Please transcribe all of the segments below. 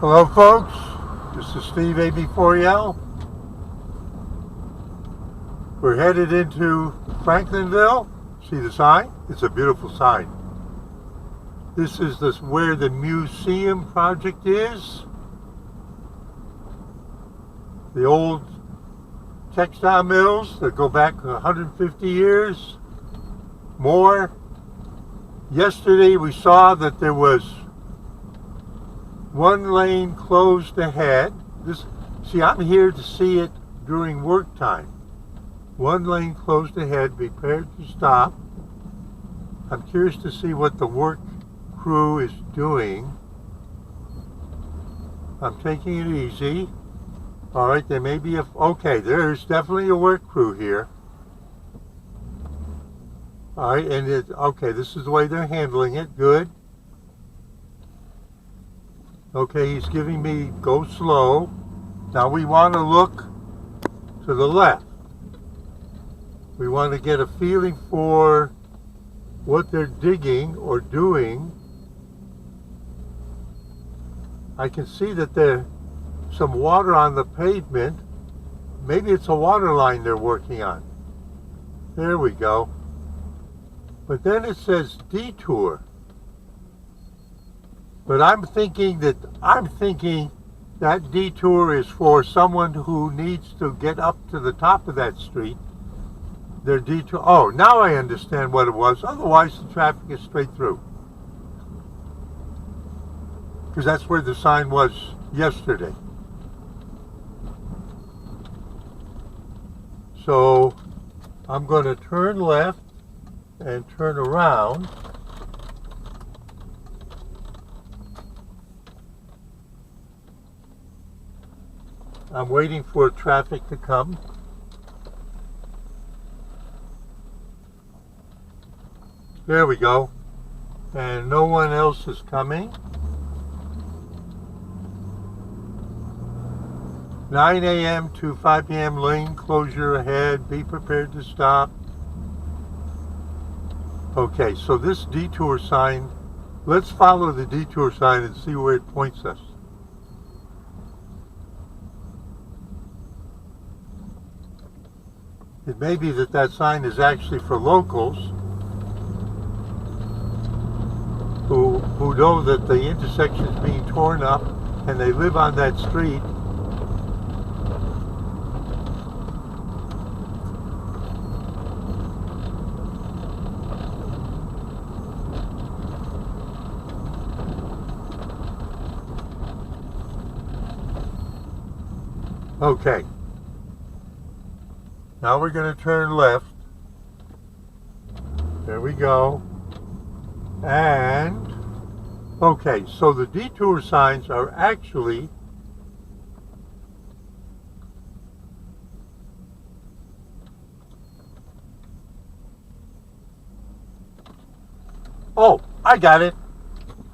Hello folks, this is Steve AB4L. We're headed into Franklinville. See the sign? It's a beautiful sign. This is where the museum project is. The old textile mills that go back 150 years, more. Yesterday we saw that there was one lane closed ahead. See, I'm here to see it during work time. One lane closed ahead, prepared to stop. I'm curious to see what the work crew is doing. I'm taking it easy. All right, there may be okay, there's definitely a work crew here. All right, and okay, this is the way they're handling it. Good. Okay, he's giving me go slow. Now we want to look to the left. We want to get a feeling for what they're digging or doing. I can see that there's some water on the pavement. Maybe it's a water line they're working on. There we go. But then it says Detour. But I'm thinking that detour is for someone who needs to get up to the top of that street. Their detour. Oh, now I understand what it was. Otherwise, the traffic is straight through. Because that's where the sign was yesterday. So I'm going to turn left and turn around. I'm waiting for traffic to come. There we go. And no one else is coming. 9 a.m. to 5 p.m. lane closure ahead. Be prepared to stop. Okay, so this detour sign, let's follow the detour sign and see where it points us. It may be that sign is actually for locals who know that the intersection is being torn up and they live on that street. Okay. Now we're going to turn left. There we go. And, okay, so the detour signs are actually oh, I got it.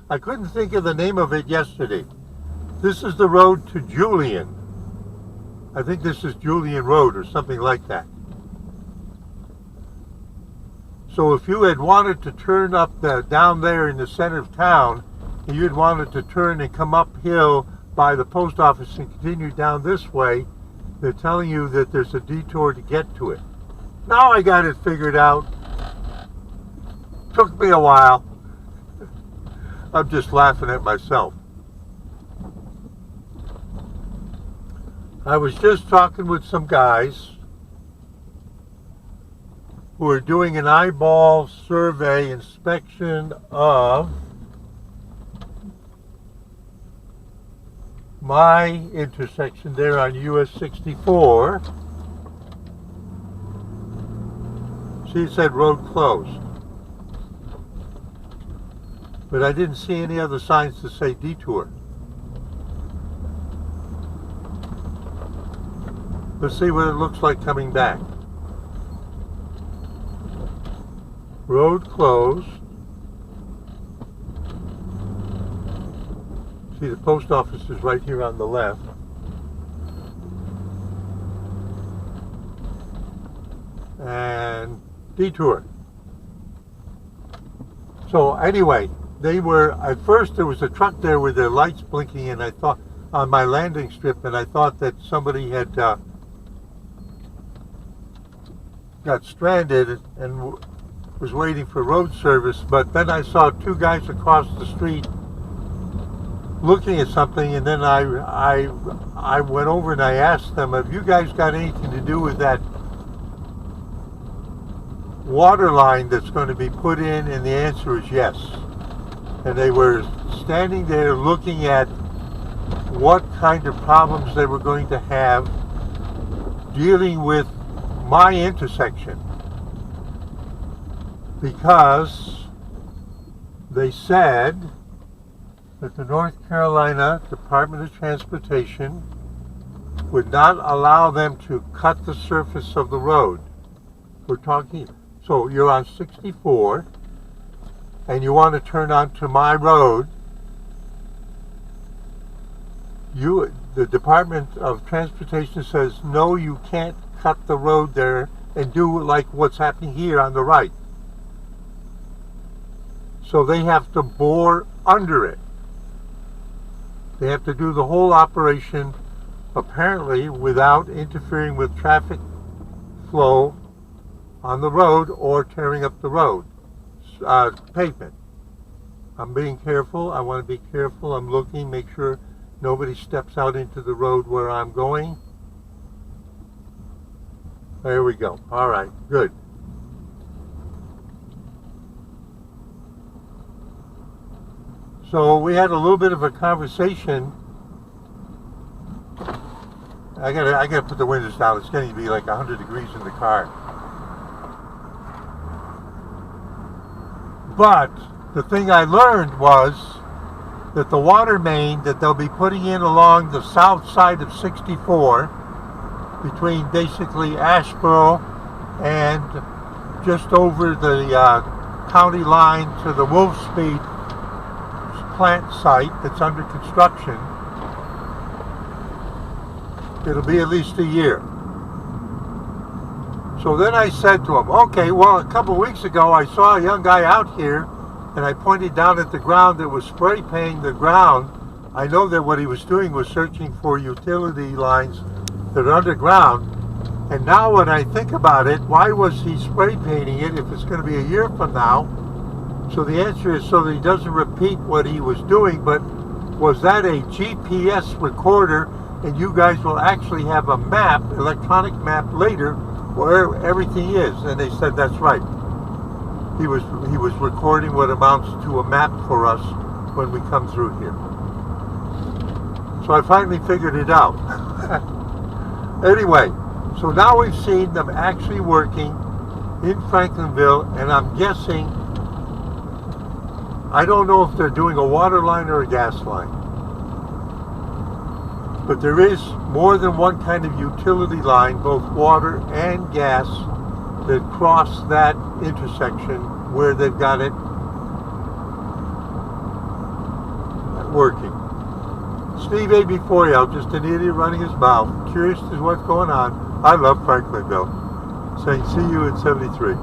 I couldn't think of the name of it yesterday. This is the road to Julian. I think this is Julian Road or something like that. So if you had wanted to turn up down there in the center of town, and you'd wanted to turn and come uphill by the post office and continue down this way, they're telling you that there's a detour to get to it. Now I got it figured out. Took me a while. I'm just laughing at myself. I was just talking with some guys who are doing an eyeball survey inspection of my intersection there on US 64. See, it said road closed. But I didn't see any other signs to say detour. Let's see what it looks like coming back. Road closed. See, the post office is right here on the left. And detour. So anyway, they were, at first there was a truck there with their lights blinking, and I thought, on my landing strip, and I thought that somebody had got stranded and was waiting for road service. But then I saw two guys across the street looking at something, and then I went over and I asked them, have you guys got anything to do with that water line that's going to be put in? And the answer is yes. And they were standing there looking at what kind of problems they were going to have dealing with my intersection, because they said that the North Carolina Department of Transportation would not allow them to cut the surface of the road. We're talking, so you're on 64 and you want to turn onto my road. The Department of Transportation says, no, you can't cut the road there and do like what's happening here on the right. So they have to bore under it. They have to do the whole operation, apparently without interfering with traffic flow on the road or tearing up the road, pavement. I'm being careful. I want to be careful. I'm looking, make sure nobody steps out into the road where I'm going. There we go. All right, good. So we had a little bit of a conversation. I gotta put the windows down. It's getting to be like 100 degrees in the car. But the thing I learned was that the water main that they'll be putting in along the south side of 64, between basically Asheboro and just over the county line to the Wolfspeed plant site that's under construction, it'll be at least a year. So then I said to him, okay, well, a couple of weeks ago I saw a young guy out here, and I pointed down at the ground that was spray painting the ground. I know that what he was doing was searching for utility lines that are underground. And now when I think about it, why was he spray painting it if it's going to be a year from now? So the answer is so that he doesn't repeat what he was doing. But was that a GPS recorder, and you guys will actually have a map, electronic map later, where everything is? And they said that's right. He was recording what amounts to a map for us when we come through here. So I finally figured it out. Anyway, so now we've seen them actually working in Franklinville, and I'm guessing, I don't know if they're doing a water line or a gas line, but there is more than one kind of utility line, both water and gas, that cross that intersection where they've got it working. Steve AB40, just an idiot running his mouth, curious as to what's going on. I love Franklinville. Saying see you in 73.